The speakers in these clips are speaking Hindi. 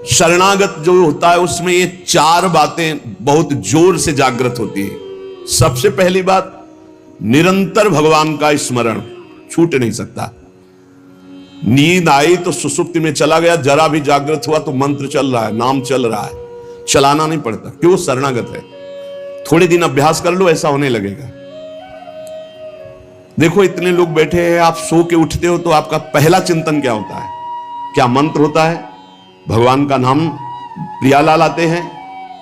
शरणागत जो होता है उसमें ये चार बातें बहुत जोर से जागृत होती है। सबसे पहली बात, निरंतर भगवान का स्मरण छूट नहीं सकता। नींद आई तो सुसुप्ति में चला गया, जरा भी जागृत हुआ तो मंत्र चल रहा है, नाम चल रहा है, चलाना नहीं पड़ता। क्यों? शरणागत है। थोड़े दिन अभ्यास कर लो, ऐसा होने लगेगा। देखो इतने लोग बैठे हैं, आप सो के उठते हो तो आपका पहला चिंतन क्या होता है? क्या मंत्र होता है? भगवान का नाम प्रियालाल आते हैं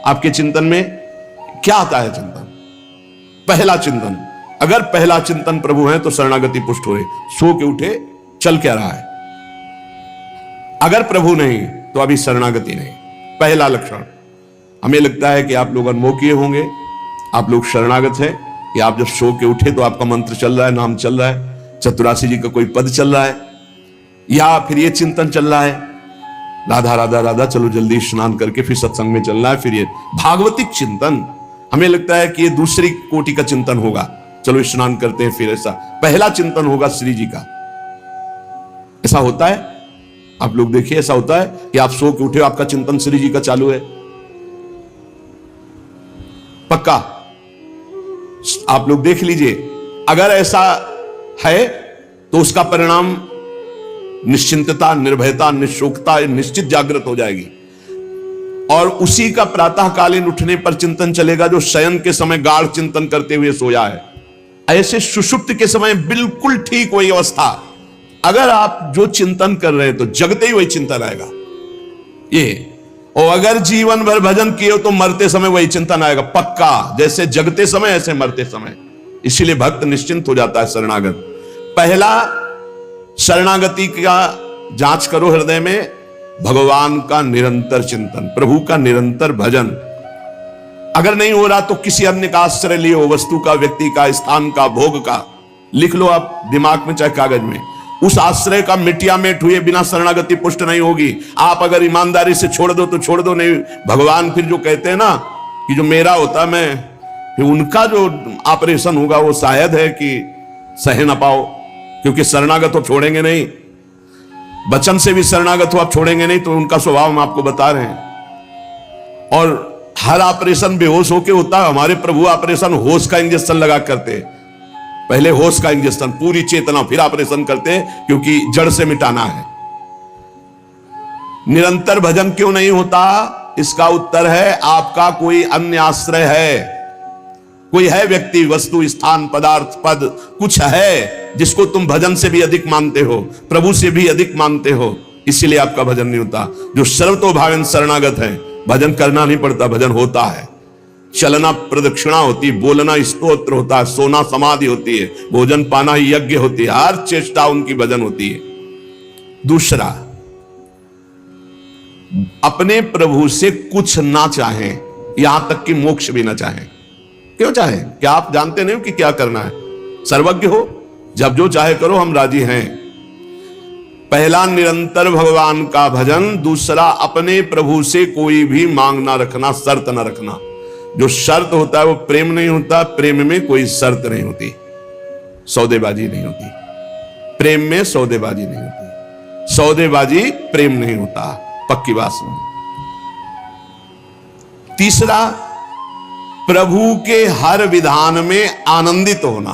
आपके चिंतन में? क्या आता है चिंतन? पहला चिंतन। अगर पहला चिंतन प्रभु है तो शरणागति पुष्ट हुए। सो के उठे, चल क्या रहा है? अगर प्रभु नहीं तो अभी शरणागति नहीं। पहला लक्षण। हमें लगता है कि आप लोग अनमोकिए होंगे, आप लोग शरणागत है कि आप जब सो के उठे तो आपका मंत्र चल रहा है, नाम चल रहा है, चतुरासी जी का कोई पद चल रहा है, या फिर ये चिंतन चल रहा है, राधा राधा राधा, चलो जल्दी स्नान करके फिर सत्संग में चलना है। फिर ये भागवतिक चिंतन, हमें लगता है कि ये दूसरी कोटि का चिंतन होगा, चलो स्नान करते हैं फिर। ऐसा पहला चिंतन होगा श्री जी का। ऐसा होता है? आप लोग देखिए, ऐसा होता है कि आप सो के उठे, आपका चिंतन श्री जी का चालू है? पक्का? आप लोग देख लीजिए, अगर ऐसा है तो उसका परिणाम निश्चिंतता, निर्भयता, निशोकता निश्चित जागृत हो जाएगी। और उसी का प्रातःकालीन उठने पर चिंतन चलेगा जो शयन के समय गाढ़ चिंतन करते हुए सोया है। ऐसे सुषुप्त के समय बिल्कुल ठीक वही अवस्था। अगर आप जो चिंतन कर रहे हैं तो जगते ही वही चिंतन आएगा ये। और अगर जीवन भर भजन किए हो तो मरते समय वही चिंतन आएगा पक्का। जैसे जगते समय ऐसे मरते समय। इसीलिए भक्त निश्चिंत हो जाता है शरणागत। पहला, शरणागति का जांच करो हृदय में, भगवान का निरंतर चिंतन, प्रभु का निरंतर भजन। अगर नहीं हो रहा तो किसी अन्य का आश्रय लियो, वस्तु का, व्यक्ति का, स्थान का, भोग का, लिख लो आप दिमाग में चाहे कागज में। उस आश्रय का मिटिया मेट हुए बिना शरणागति पुष्ट नहीं होगी। आप अगर ईमानदारी से छोड़ दो तो छोड़ दो, नहीं भगवान फिर जो कहते हैं ना कि जो मेरा होता मैं, फिर उनका जो ऑपरेशन होगा वो शायद है कि सह ना पाओ, क्योंकि शरणागत हो छोड़ेंगे नहीं। वचन से भी शरणागत हो आप छोड़ेंगे नहीं, तो उनका स्वभाव हम आपको बता रहे हैं। और हर ऑपरेशन बेहोश होके होता है। हमारे प्रभु ऑपरेशन होश का इंजेक्शन लगा करते, पहले होश का इंजेक्शन, पूरी चेतना, फिर ऑपरेशन करते हैं, क्योंकि जड़ से मिटाना है। निरंतर भजन क्यों नहीं होता? इसका उत्तर है आपका कोई अन्य आश्रय है। कोई है व्यक्ति, वस्तु, स्थान, पदार्थ, पद, कुछ है जिसको तुम भजन से भी अधिक मानते हो, प्रभु से भी अधिक मानते हो, इसीलिए आपका भजन नहीं होता। जो सर्वतोभावेन शरणागत है, भजन करना नहीं पड़ता, भजन होता है। चलना प्रदक्षिणा होती है, बोलना स्तोत्र होता है, सोना समाधि होती है, भोजन पाना यज्ञ होती है, हर चेष्टा उनकी भजन होती है। दूसरा, अपने प्रभु से कुछ ना चाहें, यहां तक कि मोक्ष भी ना चाहें। क्यों चाहें? क्या आप जानते नहीं हो कि क्या करना है? सर्वज्ञ हो, जब जो चाहे करो, हम राजी हैं। पहला, निरंतर भगवान का भजन। दूसरा, अपने प्रभु से कोई भी मांग ना रखना, शर्त ना रखना। जो शर्त होता है वो प्रेम नहीं होता। प्रेम में कोई शर्त नहीं होती, सौदेबाजी नहीं होती। प्रेम में सौदेबाजी नहीं होती, सौदेबाजी प्रेम नहीं होता, पक्की बात सुनो। तीसरा, प्रभु के हर विधान में आनंदित होना।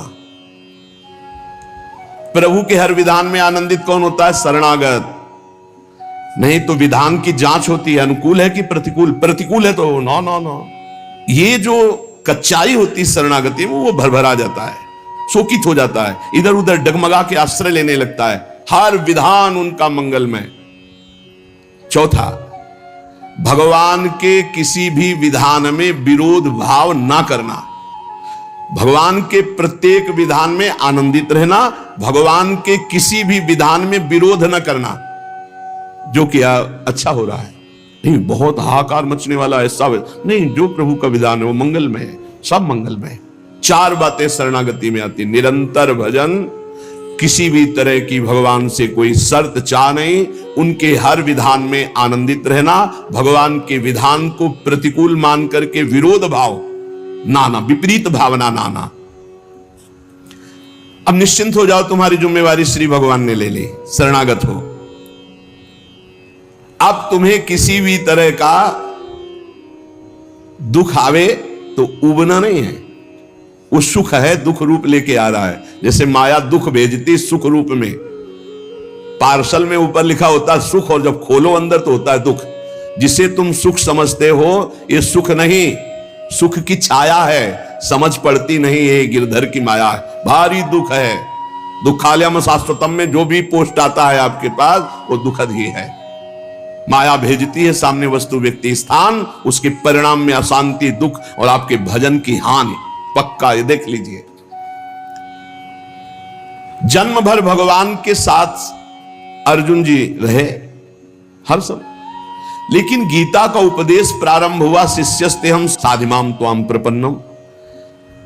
प्रभु के हर विधान में आनंदित कौन होता है? शरणागत। नहीं तो विधान की जांच होती है, अनुकूल है कि प्रतिकूल। प्रतिकूल है तो नो नो नो। ये जो कच्चाई होती है शरणागति में, वो भरभरा जाता है, शोकित हो जाता है, इधर उधर डगमगा के आश्रय लेने लगता है। हर विधान उनका मंगलमय। चौथा, भगवान के किसी भी विधान में विरोध भाव ना करना। भगवान के प्रत्येक विधान में आनंदित रहना, भगवान के किसी भी विधान में विरोध न करना। जो किया अच्छा हो रहा है, नहीं बहुत हाहाकार मचने वाला है, सब नहीं, जो प्रभु का विधान है वो मंगलमय है, सब मंगलमय है। चार बातें शरणागति में आती। निरंतर भजन, किसी भी तरह की भगवान से कोई शर्त चाह नहीं, उनके हर विधान में आनंदित रहना, भगवान के विधान को प्रतिकूल मान करके विरोध भाव नाना, विपरीत भावना नाना। अब निश्चिंत हो जाओ, तुम्हारी जिम्मेवारी श्री भगवान ने ले ली, शरणागत हो। अब तुम्हें किसी भी तरह का दुख आवे तो उबना नहीं है। वो सुख है, दुख रूप लेके आ रहा है। जैसे माया दुख भेजती सुख रूप में, पार्सल में ऊपर लिखा होता है सुख, और जब खोलो अंदर तो होता है दुख। जिसे तुम सुख समझते हो ये सुख नहीं, सुख की छाया है, समझ पड़ती नहीं, ये गिरधर की माया है, भारी दुख है। दुखालयम शाश्वतम में जो भी पोस्ट आता है आपके पास वो दुखद ही है। माया भेजती है सामने वस्तु व्यक्ति स्थान, उसके परिणाम में अशांति, दुख और आपके भजन की हानि पक्का। ये देख लीजिए, जन्म भर भगवान के साथ अर्जुन जी रहे हर समय, लेकिन गीता का उपदेश प्रारंभ हुआ शिष्यस्ते हम साधिमाम त्वाम प्रपन्नम।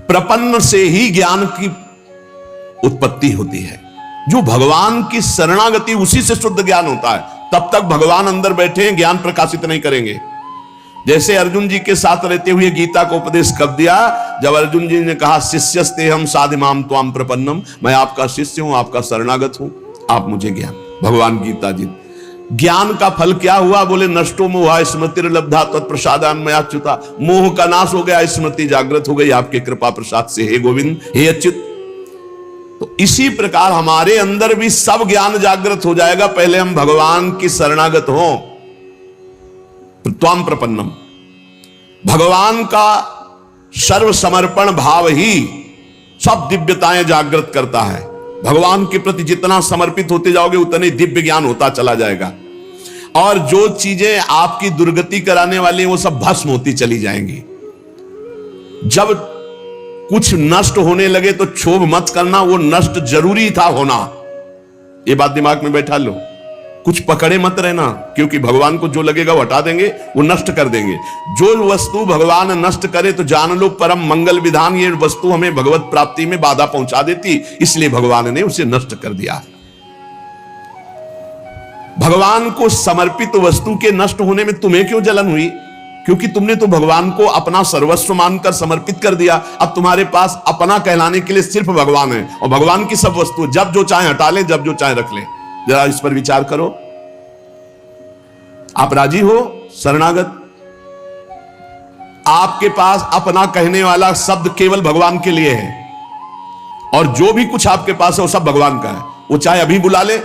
प्रपन्न से ही ज्ञान की उत्पत्ति होती है। जो भगवान की शरणागति, उसी से शुद्ध ज्ञान होता है। तब तक भगवान अंदर बैठे हैं, ज्ञान प्रकाशित नहीं करेंगे। जैसे अर्जुन जी के साथ रहते हुए गीता का उपदेश कब दिया? जब अर्जुन जी ने कहा शिष्यस्ते हम साधिमाम त्वाम प्रपन्नम, मैं आपका शिष्य हूं, आपका शरणागत हूं, आप मुझे ज्ञान। भगवान गीता जी, ज्ञान का फल क्या हुआ? बोले नष्टो मोह स्मृतिर्लब्धा तत्प्रसादान्मयाच्युता। मोह का नाश हो गया, स्मृति जागृत हो गई आपके कृपा प्रसाद से, हे गोविंद, हे अच्युत। तो इसी प्रकार हमारे अंदर भी सब ज्ञान जागृत हो जाएगा, पहले हम भगवान की शरणागत हो। त्वाम प्रपन्नम, भगवान का सर्व समर्पण भाव ही सब दिव्यताएं जागृत करता है। भगवान के प्रति जितना समर्पित होते जाओगे उतने दिव्य ज्ञान होता चला जाएगा, और जो चीजें आपकी दुर्गति कराने वाली वो सब भस्म होती चली जाएंगी। जब कुछ नष्ट होने लगे तो क्षोभ मत करना, वो नष्ट जरूरी था होना, ये बात दिमाग में बैठा लो। कुछ पकड़े मत रहना, क्योंकि भगवान को जो लगेगा वो हटा देंगे, वो नष्ट कर देंगे। जो वस्तु भगवान नष्ट करे तो जान लो परम मंगल विधान, ये वस्तु हमें भगवत प्राप्ति में बाधा पहुंचा देती, इसलिए भगवान ने उसे नष्ट कर दिया। भगवान को समर्पित वस्तु के नष्ट होने में तुम्हें क्यों जलन हुई? क्योंकि तुमने तो भगवान को अपना सर्वस्व मानकर समर्पित कर दिया। अब तुम्हारे पास अपना कहलाने के लिए सिर्फ भगवान है, और भगवान की सब वस्तु जब जो चाहे हटा ले, जब जो चाहे रख ले। जरा इस पर विचार करो। आप राजी हो शरणागत? आपके पास अपना कहने वाला शब्द केवल भगवान के लिए है, और जो भी कुछ आपके पास है वो सब भगवान का है। वो चाहे अभी बुला ले,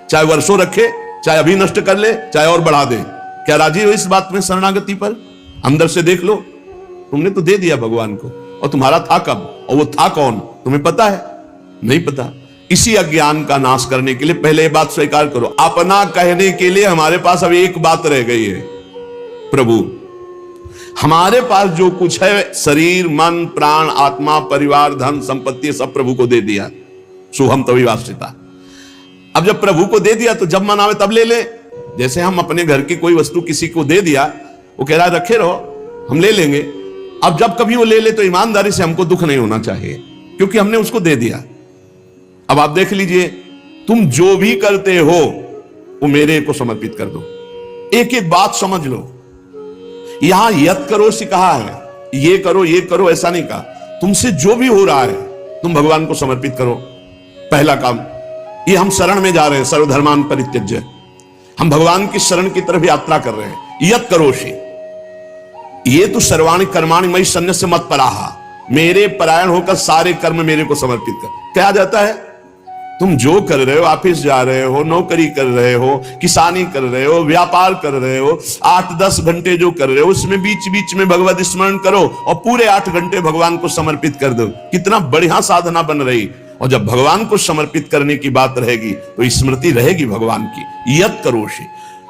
चाहे वर्षों रखे, चाहे अभी नष्ट कर ले, चाहे और बढ़ा दे। क्या राजी हो इस बात में शरणागति पर? अंदर से देख लो, तुमने तो दे दिया भगवान को, और तुम्हारा था कब, और वो था कौन, तुम्हें पता है? नहीं पता। इसी अज्ञान का नाश करने के लिए पहले ये बात स्वीकार करो, अपना कहने के लिए हमारे पास अब एक बात रह गई है, प्रभु। हमारे पास जो कुछ है, शरीर, मन, प्राण, आत्मा, परिवार, धन, संपत्ति, सब प्रभु को दे दिया। शुभम तभी वास्तिता। अब जब प्रभु को दे दिया तो जब मन आवे तब ले ले। जैसे हम अपने घर की कोई वस्तु किसी को दे दिया, वो कह रहा है रखे रहो, हम ले लेंगे। अब जब कभी वो ले ले तो ईमानदारी से हमको दुख नहीं होना चाहिए, क्योंकि हमने उसको दे दिया। अब आप देख लीजिए, तुम जो भी करते हो वो मेरे को समर्पित कर दो। एक एक बात समझ लो। यहां यत करो से कहा है, ये करो ऐसा नहीं कहा। तुमसे जो भी हो रहा है तुम भगवान को समर्पित करो। पहला काम ये, हम शरण में जा रहे हैं, सर्वधर्मान परित्यज्य। हम भगवान की शरण की तरफ यात्रा कर रहे हैं। यत करोषि, ये तो सर्वाणि कर्माणि मयि सन्न्यस्य मत्पराः, मेरे परायण होकर सारे कर्म मेरे को समर्पित कर। क्या जाता है? तुम जो कर रहे हो, ऑफिस जा रहे हो, नौकरी कर रहे हो, किसानी कर रहे हो, व्यापार कर रहे हो, 8-10 घंटे जो कर रहे हो उसमें बीच बीच में भगवत स्मरण करो, और पूरे 8 घंटे भगवान को समर्पित कर दो। कितना बढ़िया साधना बन रही। और जब भगवान को समर्पित करने की बात रहेगी तो स्मृति रहेगी भगवान की। यत करोषि,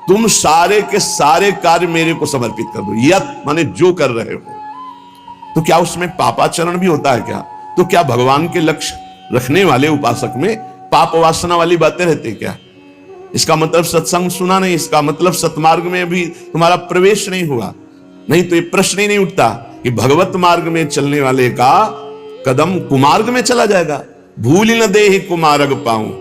तुम सारे के सारे कार्य मेरे को समर्पित कर दो। यत माने जो कर रहे हो। तो क्या उसमें पापाचरण भी होता है क्या? तो क्या भगवान के लक्ष्य रखने वाले उपासक में पाप वासना वाली बातें रहती क्या? इसका मतलब सत्संग सुना नहीं, इसका मतलब सतमार्ग में भी तुम्हारा प्रवेश नहीं हुआ। नहीं तो ये प्रश्न ही नहीं उठता कि भगवत मार्ग में चलने वाले का कदम कुमार्ग में चला जाएगा। भूल न दे ही कुमार्ग पाऊं।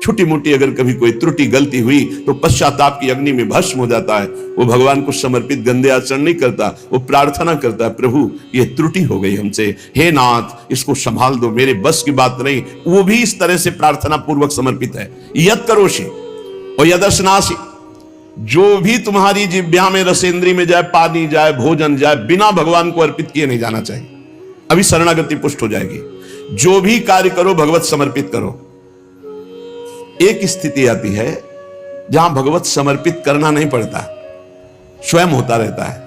छोटी मोटी अगर कभी कोई त्रुटि गलती हुई तो पश्चाताप की अग्नि में भस्म हो जाता है। वो भगवान को समर्पित गंदे आचरण नहीं करता, वो प्रार्थना करता है, प्रभु ये त्रुटि हो गई हमसे, हे नाथ इसको संभाल दो, मेरे बस की बात नहीं। वो भी इस तरह से प्रार्थना पूर्वक समर्पित है। यत करोषि और यदर्शनासि, जो भी तुम्हारी जिह्वा में, रसेंद्री में जाए, पानी जाए, भोजन जाए, बिना भगवान को अर्पित किए नहीं जाना चाहिए। अभी शरणागति पुष्ट हो जाएगी। जो भी कार्य करो भगवत समर्पित करो। एक स्थिति आती है जहां भगवत समर्पित करना नहीं पड़ता, स्वयं होता रहता है।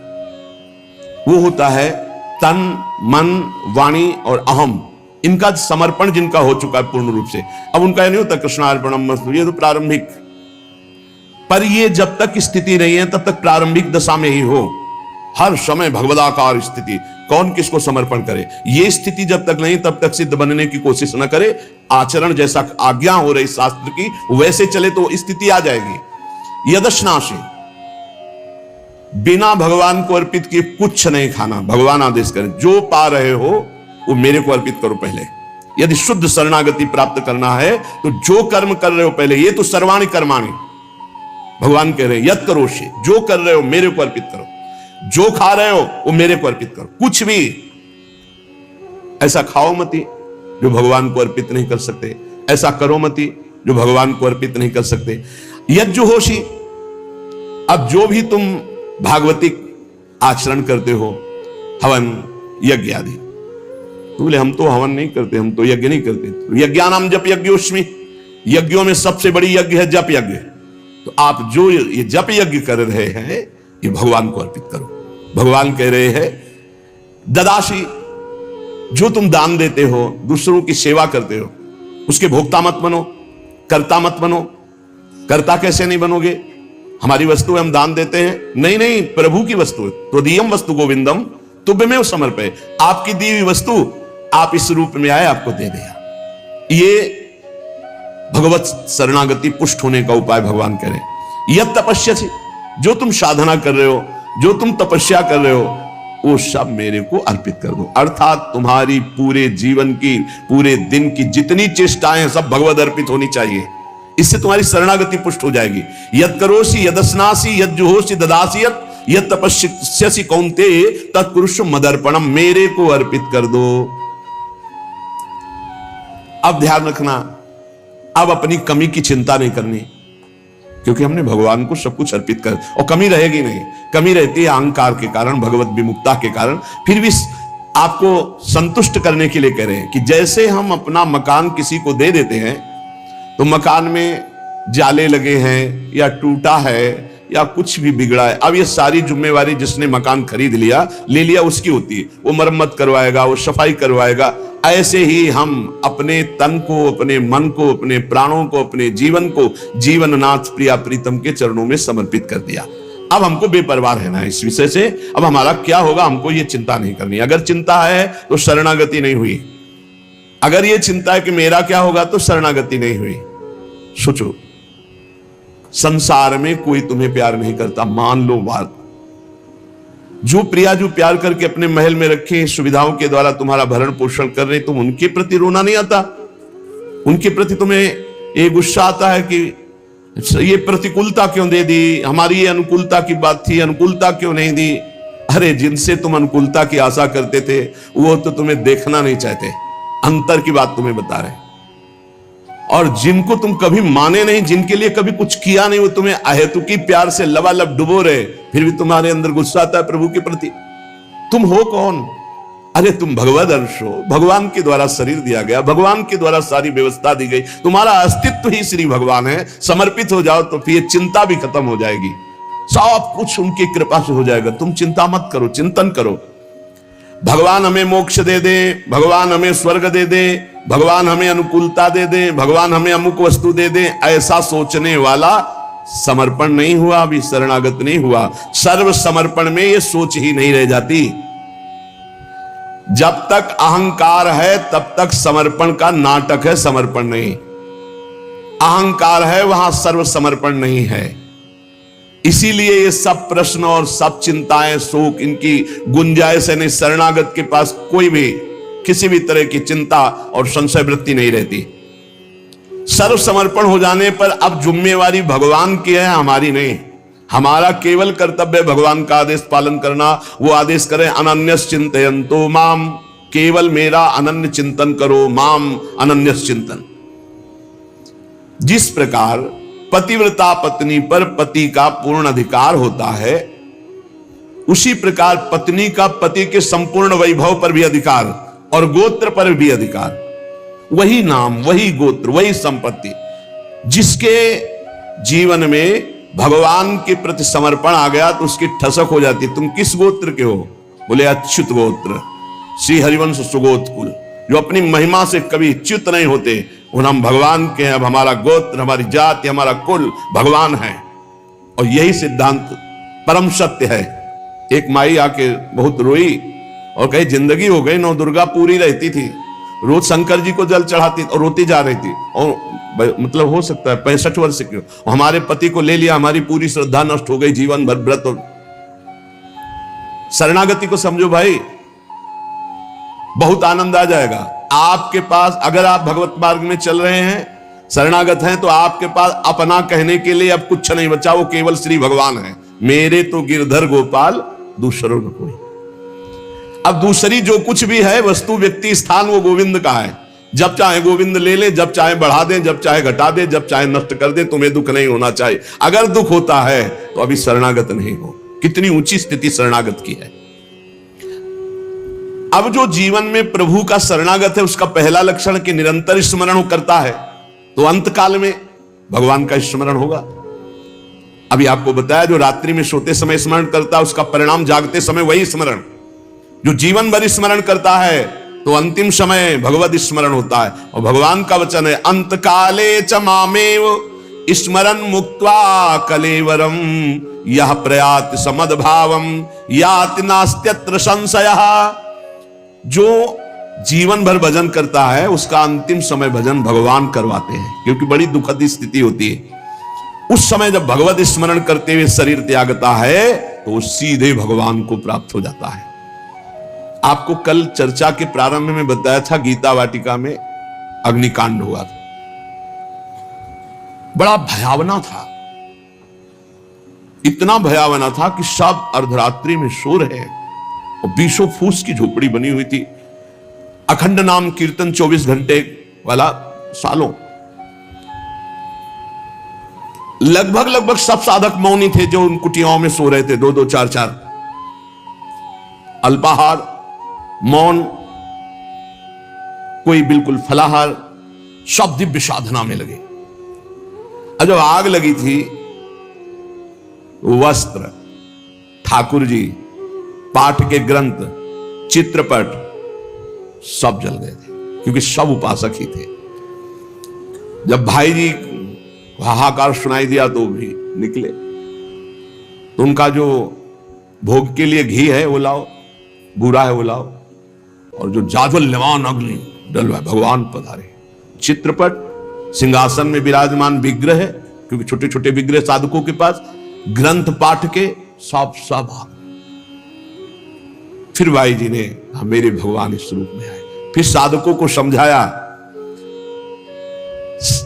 वो होता है तन, मन, वाणी और अहम, इनका समर्पण जिनका हो चुका है पूर्ण रूप से। अब उनका नहीं होता कृष्णार्पणमस्तु, ये तो प्रारंभिक, पर ये जब तक स्थिति नहीं है तब तक प्रारंभिक दशा में ही हो। हर समय भगवदाकार स्थिति, कौन किसको समर्पण करे, ये स्थिति जब तक नहीं तब तक सिद्ध बनने की कोशिश न करे। आचरण जैसा आज्ञा हो रही शास्त्र की वैसे चले तो स्थिति आ जाएगी। यदश्नाशी, बिना भगवान को अर्पित किए कुछ नहीं खाना। भगवान आदेश करें जो पा रहे हो वो मेरे को अर्पित करो पहले। यदि शुद्ध शरणागति प्राप्त करना है तो जो कर्म कर रहे हो पहले, ये तो सर्वाणि कर्माणि भगवान कह रहे हैं, यत् करोषि, जो कर रहे हो मेरे को अर्पित करो। जो खा रहे हो वो मेरे को अर्पित करो। कुछ भी ऐसा खाओ मती जो भगवान को अर्पित नहीं कर सकते, ऐसा करो मती जो भगवान को अर्पित नहीं कर सकते। यज्जुहोषि, अब जो भी तुम भागवतिक आचरण करते हो, हवन यज्ञ आदि, तो बोले हम तो हवन नहीं करते, हम तो यज्ञ नहीं करते। यज्ञानाम जप यज्ञोस्मि, यज्ञों में सबसे बड़ी यज्ञ है जप यज्ञ। तो आप जो ये जप यज्ञ कर रहे हैं ये भगवान को अर्पित करो। भगवान कह रहे हैं ददाशी, जो तुम दान देते हो, दूसरों की सेवा करते हो, उसके भोक्ता मत बनो, कर्ता मत बनो। कर्ता कैसे नहीं बनोगे? हमारी वस्तु है, हम दान देते हैं, नहीं नहीं, प्रभु की वस्तु है। त्वदीयम वस्तु गोविंदम तुभ्यमेव समर्पये, आपकी दी हुई वस्तु आप इस रूप में आए, आपको दे दिया। ये भगवत शरणागति पुष्ट होने का उपाय भगवान करें। यह तपस्या से, जो तुम साधना कर रहे हो, जो तुम तपस्या कर रहे हो, वो सब मेरे को अर्पित कर दो। अर्थात तुम्हारी पूरे जीवन की, पूरे दिन की जितनी चेष्टाएं सब भगवत अर्पित होनी चाहिए। इससे तुम्हारी शरणागति पुष्ट हो जाएगी। यद करोषि यदस्नासि यज्जुहोषि ददासि यद तपस्यसि कौन्तेय तत्कुरुष्व मदर्पणम, मेरे को अर्पित कर दो। अब ध्यान रखना, अब अपनी कमी की चिंता नहीं करनी, क्योंकि हमने भगवान को सब कुछ अर्पित कर, और कमी रहेगी नहीं। कमी रहती है अहंकार के कारण, भगवत विमुक्ता के कारण। फिर भी आपको संतुष्ट करने के लिए कह रहे हैं कि जैसे हम अपना मकान किसी को दे देते हैं तो मकान में जाले लगे हैं या टूटा है या कुछ भी बिगड़ा है, अब ये सारी जिम्मेवारी जिसने मकान खरीद लिया, ले लिया, उसकी होती है। वो मरम्मत करवाएगा, वो सफाई करवाएगा। ऐसे ही हम अपने तन को, अपने मन को, अपने प्राणों को, अपने जीवन को जीवननाथ प्रिया प्रीतम के चरणों में समर्पित कर दिया। अब हमको बेपरवाह रहना है इस विषय से। अब हमारा क्या होगा हमको ये चिंता नहीं करनी। अगर चिंता है तो शरणागति नहीं हुई। अगर ये चिंता है कि मेरा क्या होगा तो शरणागति नहीं हुई। सोचो, संसार में कोई तुम्हें प्यार नहीं करता, मान लो बात। जो प्रिया जो प्यार करके अपने महल में रखे, सुविधाओं के द्वारा तुम्हारा भरण पोषण कर रहे, तुम उनके प्रति रोना नहीं आता? उनके प्रति तुम्हें ये गुस्सा आता है कि ये प्रतिकूलता क्यों दे दी, हमारी ये अनुकूलता की बात थी, अनुकूलता क्यों नहीं दी? अरे जिनसे तुम अनुकूलता की आशा करते थे वो तो तुम्हें देखना नहीं चाहते, अंतर की बात तुम्हें बता रहे। और जिनको तुम कभी माने नहीं, जिनके लिए कभी कुछ किया नहीं, वो तुम्हें अहेतुकी प्यार से लबालब डुबो रहे, फिर भी तुम्हारे अंदर गुस्सा आता है प्रभु के प्रति। तुम हो कौन? अरे तुम भगवद अंश हो, भगवान के द्वारा शरीर दिया गया, भगवान के द्वारा सारी व्यवस्था दी गई, तुम्हारा अस्तित्व ही श्री भगवान है। समर्पित हो जाओ तो फिर चिंता भी खत्म हो जाएगी, सब कुछ उनकी कृपा से हो जाएगा। तुम चिंता मत करो, चिंतन करो। भगवान हमें मोक्ष दे दे, भगवान हमें स्वर्ग दे दे, भगवान हमें अनुकूलता दे दे, भगवान हमें अमुक वस्तु दे दे, ऐसा सोचने वाला समर्पण नहीं हुआ, अभी शरणागत नहीं हुआ। सर्व समर्पण में ये सोच ही नहीं रह जाती। जब तक अहंकार है तब तक समर्पण का नाटक है, समर्पण नहीं। अहंकार है वहां सर्व समर्पण नहीं है। इसीलिए ये सब प्रश्न और सब चिंताएं, शोक, इनकी गुंजाइश नहीं। शरणागत के पास कोई भी किसी भी तरह की चिंता और संशय वृत्ति नहीं रहती। सर्व समर्पण हो जाने पर अब जिम्मेवारी भगवान की है, हमारी नहीं। हमारा केवल कर्तव्य भगवान का आदेश पालन करना। वो आदेश करें अनन्यस चिंतयन्तो माम, केवल मेरा अनन्य चिंतन करो, माम अनन्यस चिंतन। जिस प्रकार पतिव्रता पत्नी पर पति का पूर्ण अधिकार होता है, उसी प्रकार पत्नी का पति के संपूर्ण वैभव पर भी अधिकार और गोत्र पर भी अधिकार। वही नाम, वही गोत्र, वही संपत्ति। जिसके जीवन में भगवान के प्रति समर्पण आ गया तो उसकी ठसक हो जाती। तुम किस गोत्र के हो? बोले अच्युत गोत्र, श्री हरिवंश सुगोत्र कुल, जो अपनी महिमा से कभी च्युत नहीं होते। और हम भगवान के हैं। अब हमारा गोत्र, हमारी जाति, हमारा कुल भगवान है। और यही सिद्धांत परम सत्य है। एक माई आके बहुत रोई और कही जिंदगी हो गई, नौ दुर्गा पूरी रहती थी, रोज शंकर जी को जल चढ़ाती और रोती जा रही थी। और मतलब हो सकता है 65 वर्ष की, हमारे पति को ले लिया, हमारी पूरी श्रद्धा नष्ट हो गई, जीवन भर व्रत। और शरणागति को समझो भाई, बहुत आनंद आ जाएगा आपके पास। अगर आप भगवत मार्ग में चल रहे हैं, शरणागत हैं, तो आपके पास अपना कहने के लिए अब कुछ नहीं बचा, वो केवल श्री भगवान है। मेरे तो गिरधर गोपाल, दूसरों न कोई। अब दूसरी जो कुछ भी है, वस्तु, व्यक्ति, स्थान, वो गोविंद का है। जब चाहे गोविंद ले ले, जब चाहे बढ़ा दे, जब चाहे घटा दे, जब चाहे नष्ट कर दे। तुम्हें दुख नहीं होना चाहिए। अगर दुख होता है तो अभी शरणागत नहीं हो। कितनी ऊंची स्थिति शरणागत की है। अब जो जीवन में प्रभु का शरणागत है, उसका पहला लक्षण कि निरंतर स्मरण करता है, तो अंत काल में भगवान का स्मरण होगा। अभी आपको बताया, जो रात्रि में सोते समय स्मरण करता है, उसका परिणाम जागते समय वही स्मरण। जो जीवन भर स्मरण करता है, तो अंतिम समय भगवत स्मरण होता है। और भगवान का वचन है, अंत काले च मामेव स्मरन मुक्त्वा कलेवरम यह प्रयात समद्भावम याति नास्त्यत्र संशयः। जो जीवन भर भजन करता है, उसका अंतिम समय भजन भगवान करवाते हैं, क्योंकि बड़ी दुखद स्थिति होती है। उस समय जब भगवत स्मरण करते हुए शरीर त्यागता है, तो सीधे भगवान को प्राप्त हो जाता है। आपको कल चर्चा के प्रारंभ में बताया था, गीता वाटिका में अग्निकांड हुआ था। बड़ा भयावना था, इतना भयावना था कि सब अर्धरात्रि में सो रहे, और 20 फूस की झोपड़ी बनी हुई थी। अखंड नाम कीर्तन 24 घंटे वाला, सालों। लगभग सब साधक मौनी थे, जो उन कुटियाओं में सो रहे थे, 2-2, 4-4। अल्पाहार, मौन, कोई बिल्कुल फलाहार, सब दिव्य साधना में लगे। अब जब आग लगी थी, वस्त्र, ठाकुर जी, पाठ के ग्रंथ, चित्रपट सब जल गए थे, क्योंकि सब उपासक ही थे। जब भाई जी हाहाकार सुनाई दिया तो भी निकले। तो उनका जो भोग के लिए घी है वो लाओ, बूरा है वो लाओ, और जो जाज्वल्यमान अग्नि डलवाए, भगवान पधारे। चित्रपट, सिंहासन में विराजमान विग्रह है, क्योंकि छोटे छोटे विग्रह साधकों के पास, ग्रंथ पाठ के सब सब। फिर भाई जी ने मेरे भगवान इस रूप में आए। फिर साधकों को समझाया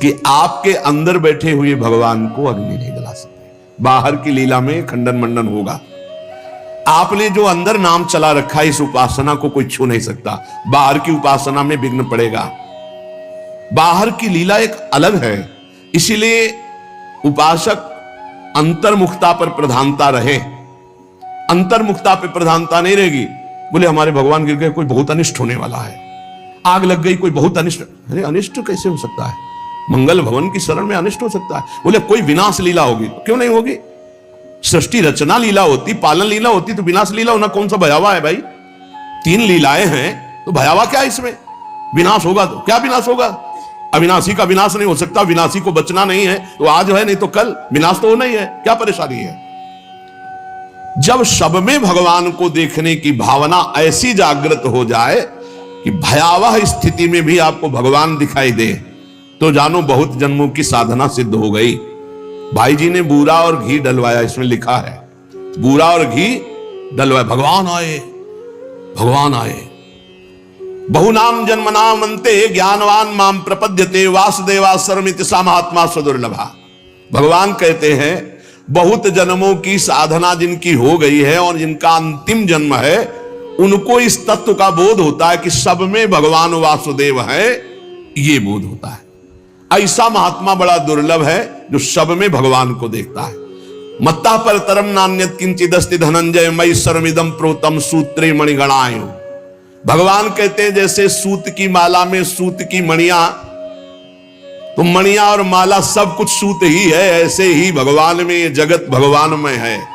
कि आपके अंदर बैठे हुए भगवान को अग्नि नहीं जला सकते, बाहर की लीला में खंडन मंडन होगा। आपने जो अंदर नाम चला रखा है, इस उपासना को कोई छू नहीं सकता। बाहर की उपासना में विघ्न पड़ेगा। बाहर की लीला एक अलग है, इसीलिए उपासक अंतर्मुखता पर प्रधानता रहे। अंतर्मुखता पर प्रधानता नहीं रहेगी, बोले हमारे भगवान गिर गए, कोई बहुत अनिष्ट होने वाला है, आग लग गई, कोई बहुत अनिष्ट। अरे अनिष्ट कैसे हो सकता है? मंगल भवन की शरण में अनिष्ट हो सकता है? बोले कोई विनाश लीला होगी। क्यों नहीं होगी? सृष्टि रचना लीला होती, पालन लीला होती, तो विनाश लीला होना कौन सा भयावह है भाई? 3 लीलाएं हैं, तो भयावह क्या है इसमें? विनाश होगा तो क्या विनाश होगा? अविनाशी का विनाश नहीं हो सकता। विनाशी को बचना नहीं है तो आज है, नहीं तो कल। विनाश तो होना ही है, क्या परेशानी है? जब सब में भगवान को देखने की भावना ऐसी जागृत हो जाए कि भयावह स्थिति में भी आपको भगवान दिखाई दे, तो जानो बहुत जन्मों की साधना सिद्ध हो गई। भाई जी ने बूरा और घी डलवाया, इसमें लिखा है बूरा और घी डलवाया। भगवान आए, भगवान आए। बहुनाम जन्मनाम अन्ते ज्ञानवान माम प्रपद्यते वासुदेवा सर्वमिति सा महात्मा सुदुर्लभा। भगवान कहते हैं बहुत जन्मों की साधना जिनकी हो गई है और जिनका अंतिम जन्म है, उनको इस तत्व का बोध होता है कि सब में भगवान वासुदेव है। ये बोध होता है। ऐसा महात्मा बड़ा दुर्लभ है जो सब में भगवान को देखता है। मत्ता पर तरम नान्यत किंचिदस्ति धनंजय मई सर्वमिदं प्रोतम सूत्रे मणिगणाय। भगवान कहते हैं जैसे सूत की माला में सूत की मणियां, तो मणियां और माला सब कुछ सूत ही है, ऐसे ही भगवान में ये जगत भगवान में है।